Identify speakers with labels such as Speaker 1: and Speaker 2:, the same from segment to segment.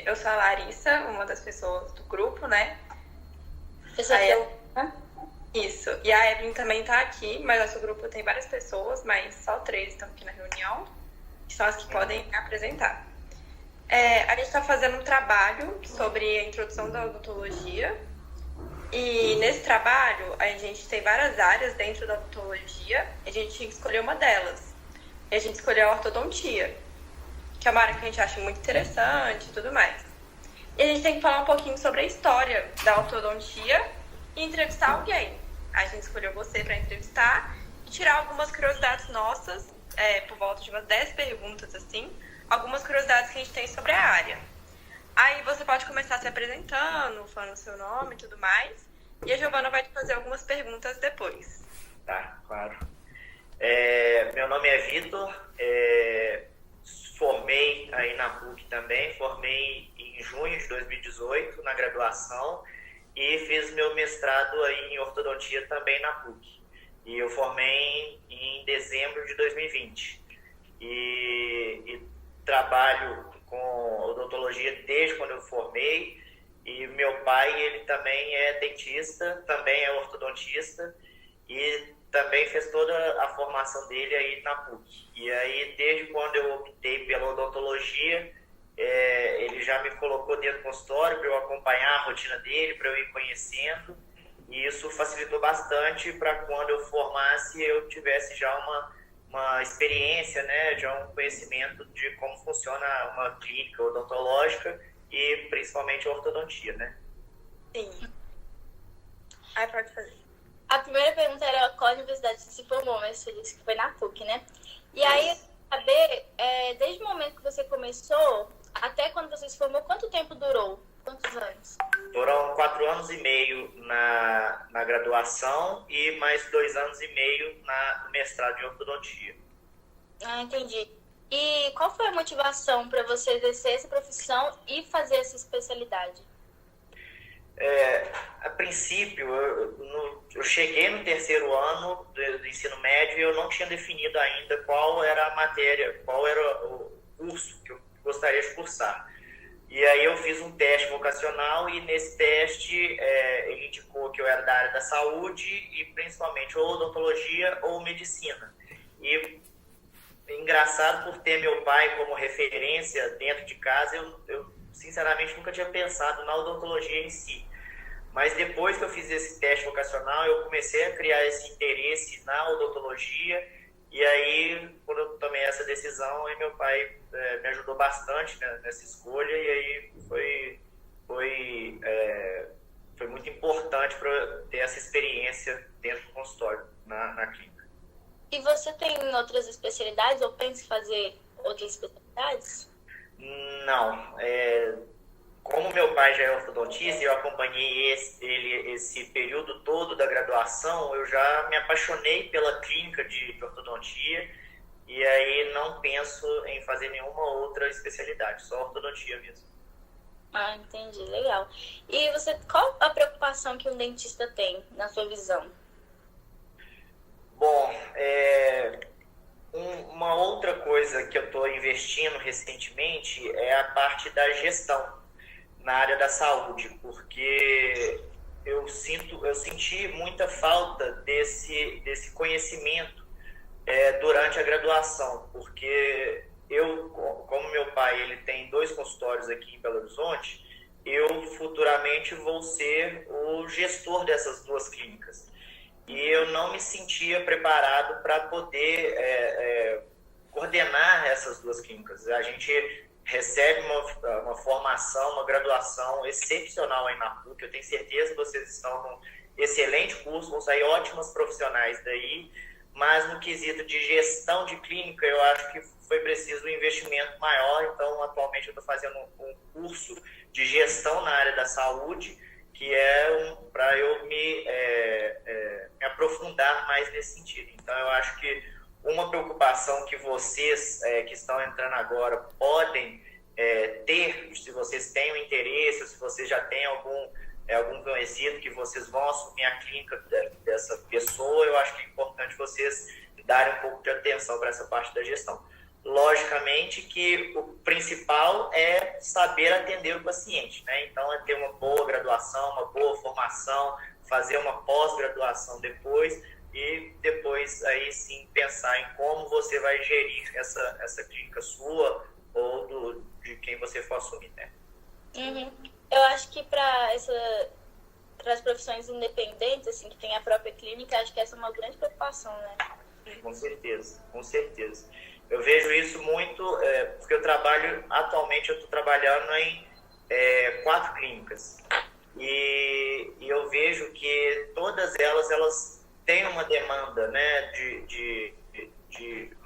Speaker 1: Eu sou a Larissa, uma das pessoas do grupo, né?
Speaker 2: Eu sou a
Speaker 1: Aí,
Speaker 2: Fiona.
Speaker 1: isso. E a Evelyn também tá aqui, mas nosso grupo tem várias pessoas, mas só 3 estão aqui na reunião, que são as que podem me apresentar. A gente está fazendo um trabalho sobre a introdução da odontologia. E nesse trabalho, a gente tem várias áreas dentro da odontologia. A gente escolheu uma delas. E a gente escolheu a ortodontia, que é uma área que a gente acha muito interessante e tudo mais. E a gente tem que falar um pouquinho sobre a história da ortodontia e entrevistar alguém. A gente escolheu você para entrevistar e tirar algumas curiosidades nossas, por volta de umas 10 perguntas, assim, algumas curiosidades que a gente tem sobre a área. Aí você pode começar se apresentando, falando o seu nome e tudo mais, e a Giovana vai te fazer algumas perguntas depois.
Speaker 3: Tá, claro. Meu nome é Vitor, formei aí na PUC também, formei em junho de 2018 na graduação e fiz meu mestrado aí em ortodontia também na PUC. E eu formei em dezembro de 2020. E trabalho com odontologia desde quando eu formei. E meu pai, ele também é dentista, também é ortodontista e também fez toda a formação dele aí na PUC. E aí, desde quando eu optei pela odontologia, ele já me colocou dentro do consultório para eu acompanhar a rotina dele, para eu ir conhecendo. E isso facilitou bastante para quando eu formasse, eu tivesse já uma experiência, né, já um conhecimento de como funciona uma clínica odontológica e principalmente a ortodontia, né?
Speaker 1: Sim. Aí pode fazer.
Speaker 2: A primeira pergunta era qual universidade você se formou, mas você disse que foi na PUC, né? E aí, eu queria saber, desde o momento que você começou até quando você se formou, quanto tempo durou? Quantos anos?
Speaker 3: Foram 4 anos e meio na graduação e mais 2 anos e meio no mestrado em ortodontia.
Speaker 2: Ah, entendi. E qual foi a motivação para você exercer essa profissão e fazer essa especialidade?
Speaker 3: A princípio, eu cheguei no terceiro ano do ensino médio e eu não tinha definido ainda qual era a matéria, qual era o curso que eu gostaria de cursar. E aí eu fiz um teste vocacional e nesse teste ele indicou que eu era da área da saúde e principalmente ou odontologia ou medicina. E engraçado, por ter meu pai como referência dentro de casa, eu sinceramente nunca tinha pensado na odontologia em si. Mas depois que eu fiz esse teste vocacional, eu comecei a criar esse interesse na odontologia. E aí, quando eu tomei essa decisão, aí meu pai me ajudou bastante, né, nessa escolha. E aí foi muito importante para ter essa experiência dentro do consultório, na clínica.
Speaker 2: E você tem outras especialidades ou pensa em fazer outras especialidades?
Speaker 3: Não. Como meu pai já é ortodontista e eu acompanhei esse período todo da graduação, eu já me apaixonei pela clínica de ortodontia e aí não penso em fazer nenhuma outra especialidade, só ortodontia mesmo.
Speaker 2: Ah, entendi, legal. E qual a preocupação que um dentista tem, na sua visão?
Speaker 3: Bom, uma outra coisa que eu estou investindo recentemente é a parte da gestão na área da saúde, porque eu senti muita falta desse conhecimento durante a graduação, porque como meu pai ele tem 2 consultórios aqui em Belo Horizonte, eu futuramente vou ser o gestor dessas 2 clínicas. E eu não me sentia preparado para poder coordenar essas 2 clínicas. A gente recebe uma formação, uma graduação excepcional aí na PUC. Eu tenho certeza que vocês estão num excelente curso, vão sair ótimas profissionais daí, mas no quesito de gestão de clínica, eu acho que foi preciso um investimento maior. Então, atualmente, eu estou fazendo um curso de gestão na área da saúde, que é para eu me aprofundar mais nesse sentido. Então, eu acho que uma preocupação que vocês que estão entrando agora podem ter, se vocês têm o interesse, se vocês já têm algum conhecido que vocês vão assumir a clínica dessa pessoa, eu acho que é importante vocês darem um pouco de atenção para essa parte da gestão. logicamente que o principal é saber atender o paciente, né? Então, é ter uma boa graduação, uma boa formação, fazer uma pós-graduação depois e depois aí sim pensar em como você vai gerir essa clínica sua ou de quem você for assumir, né?
Speaker 2: Eu acho que para as profissões independentes, assim, que tem a própria clínica, acho que essa é uma grande preocupação, né?
Speaker 3: Com certeza, com certeza. Eu vejo isso muito, porque atualmente eu estou trabalhando em 4 clínicas. E eu vejo que todas elas têm uma demanda, né, de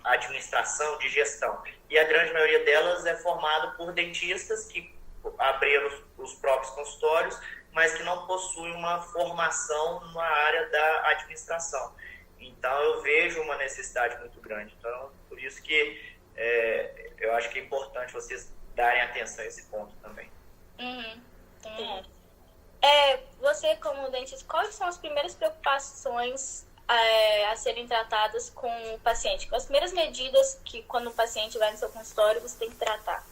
Speaker 3: administração, de gestão. E a grande maioria delas é formada por dentistas que abriram os próprios consultórios, mas que não possuem uma formação na área da administração. Então, eu vejo uma necessidade muito grande. Então, por isso que eu acho que é importante vocês darem atenção a esse ponto também.
Speaker 2: Você, como dentista, quais são as primeiras preocupações a serem tratadas com o paciente? As primeiras medidas que, quando o paciente vai no seu consultório, você tem que tratar?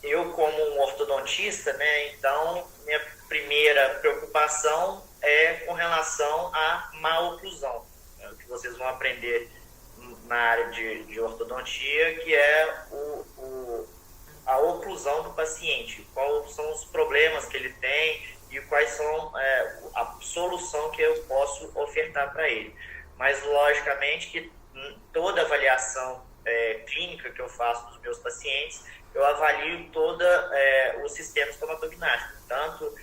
Speaker 3: Eu, como um ortodontista, né, então, minha primeira preocupação é com relação à maloclusão, né, o que vocês vão aprender na área de ortodontia, que é a oclusão do paciente, quais são os problemas que ele tem e quais são a solução que eu posso ofertar para ele. Mas, logicamente, que toda avaliação clínica que eu faço dos meus pacientes, eu avalio todo o sistema estomatognático, tanto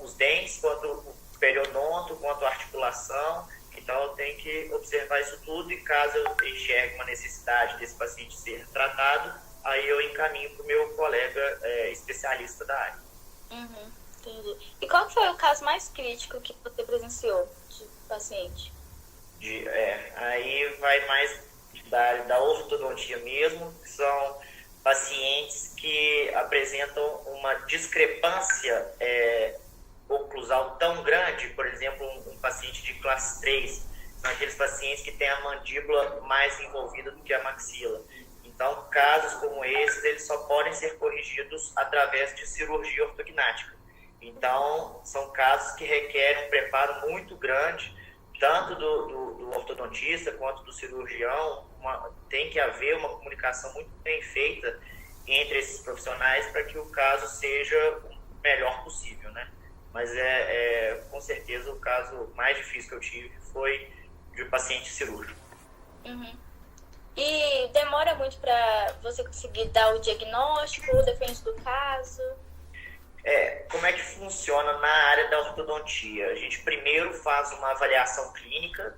Speaker 3: os dentes, quanto o periodonto, quanto a articulação. Então, eu tenho que observar isso tudo e caso eu enxergue uma necessidade desse paciente ser tratado, aí eu encaminho para o meu colega especialista da área.
Speaker 2: Entendi. E qual foi o caso mais crítico que você presenciou de paciente?
Speaker 3: Aí vai mais da área da ortodontia mesmo, que são pacientes que apresentam uma discrepância oclusal tão grande, por exemplo, um paciente de classe 3, são aqueles pacientes que têm a mandíbula mais envolvida do que a maxila. Então, casos como esses, eles só podem ser corrigidos através de cirurgia ortognática. Então, são casos que requerem um preparo muito grande, tanto do ortodontista quanto do cirurgião. Tem que haver uma comunicação muito bem feita entre esses profissionais para que o caso seja o melhor possível, né? Mas com certeza o caso mais difícil que eu tive foi de um paciente cirúrgico.
Speaker 2: E demora muito para você conseguir dar o diagnóstico, depende do caso?
Speaker 3: Como é que funciona na área da ortodontia? A gente primeiro faz uma avaliação clínica,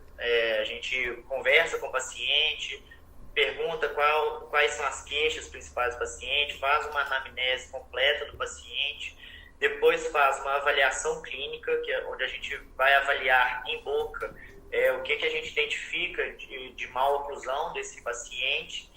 Speaker 3: a gente conversa com o paciente, pergunta quais são as queixas principais do paciente, faz uma anamnese completa do paciente, depois faz uma avaliação clínica, que é onde a gente vai avaliar em boca o que a gente identifica de maloclusão desse paciente.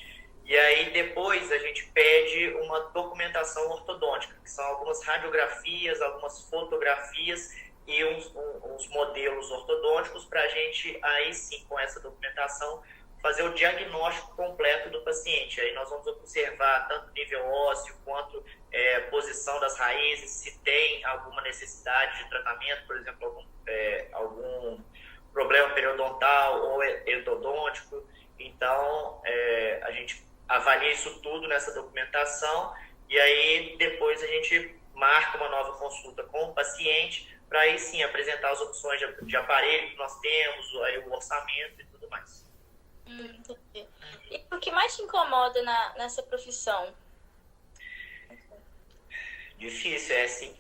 Speaker 3: E aí depois a gente pede uma documentação ortodôntica, que são algumas radiografias, algumas fotografias e uns modelos ortodônticos para a gente, aí sim, com essa documentação, fazer o diagnóstico completo do paciente. Aí nós vamos observar tanto nível ósseo quanto posição das raízes, se tem alguma necessidade de tratamento, por exemplo, algum problema periodontal ou endodôntico. Então, a gente avalia isso tudo nessa documentação e aí depois a gente marca uma nova consulta com o paciente para aí sim apresentar as opções de aparelho que nós temos, aí o orçamento e tudo mais.
Speaker 2: Entendi. E o que mais te incomoda nessa profissão?
Speaker 3: Difícil, sim.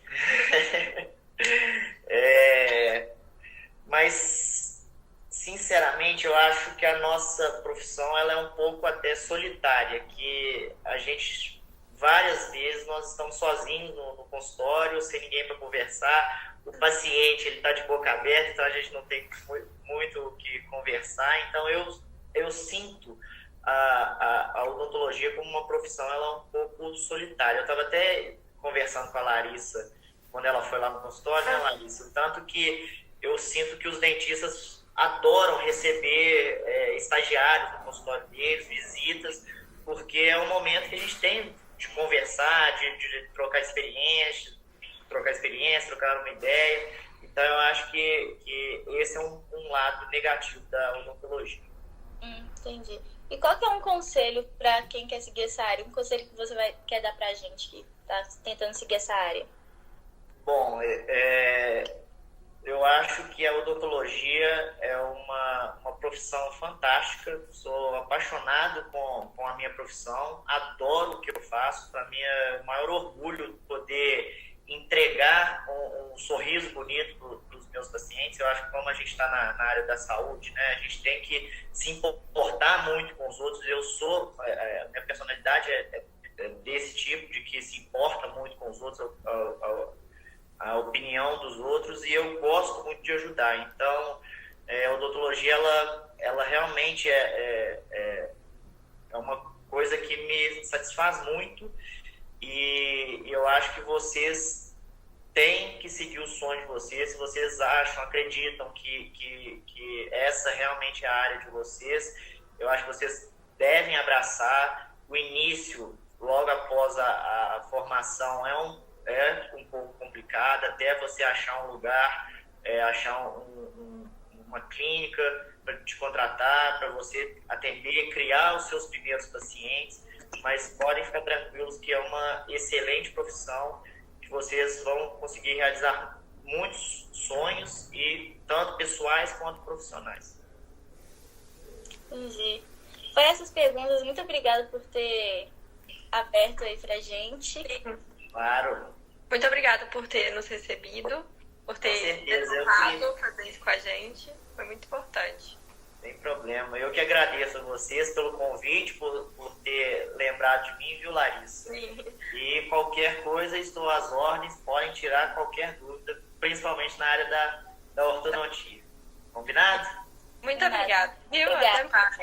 Speaker 3: Mas, sinceramente, eu acho que a nossa profissão ela é um pouco até solitária, que a gente, várias vezes, nós estamos sozinhos no consultório, sem ninguém para conversar. O paciente ele está de boca aberta, então a gente não tem muito o que conversar. Então, eu sinto a odontologia como uma profissão ela é um pouco solitária. Eu estava até conversando com a Larissa quando ela foi lá no consultório, né, Larissa? Tanto que eu sinto que os dentistas adoram receber estagiários no consultório deles, visitas, porque é um momento que a gente tem de conversar, de trocar experiência, trocar uma ideia. Então, eu acho que esse é um lado negativo da odontologia.
Speaker 2: Entendi. E qual que é um conselho para quem quer seguir essa área? Um conselho que você quer dar para a gente que está tentando seguir essa área?
Speaker 3: Bom, eu acho que a odontologia é uma profissão fantástica. Sou apaixonado com a minha profissão, adoro o que eu faço. Para mim é o maior orgulho poder entregar um sorriso bonito para os meus pacientes. Eu acho que como a gente está na área da saúde, né, a gente tem que se importar muito com os outros. A minha personalidade é desse tipo, de que se importa muito com os outros, a opinião dos outros, e eu gosto muito de ajudar. Então, a odontologia, ela realmente é uma coisa que me satisfaz muito, e eu acho que vocês têm que seguir o sonho de vocês. Se vocês acham, acreditam que essa realmente é a área de vocês, eu acho que vocês devem abraçar. O início, logo após a formação, é um pouco complicado, até você achar um lugar, achar uma clínica para te contratar, para você atender, criar os seus primeiros pacientes, mas podem ficar tranquilos que é uma excelente profissão, que vocês vão conseguir realizar muitos sonhos, e tanto pessoais quanto profissionais.
Speaker 2: Entendi. Foi essas perguntas. Muito obrigada por ter aberto aí pra gente.
Speaker 3: Claro.
Speaker 1: Muito obrigada por ter nos recebido, por ter tentado fazer isso com a gente. Foi muito importante.
Speaker 3: Sem problema. Eu que agradeço a vocês pelo convite, por ter lembrado de mim, viu, Larissa?
Speaker 1: Sim.
Speaker 3: E qualquer coisa, estou às ordens, podem tirar qualquer dúvida, principalmente na área da ortodontia. Combinado?
Speaker 1: Muito obrigada. Viu?
Speaker 2: Obrigada.
Speaker 1: Até mais.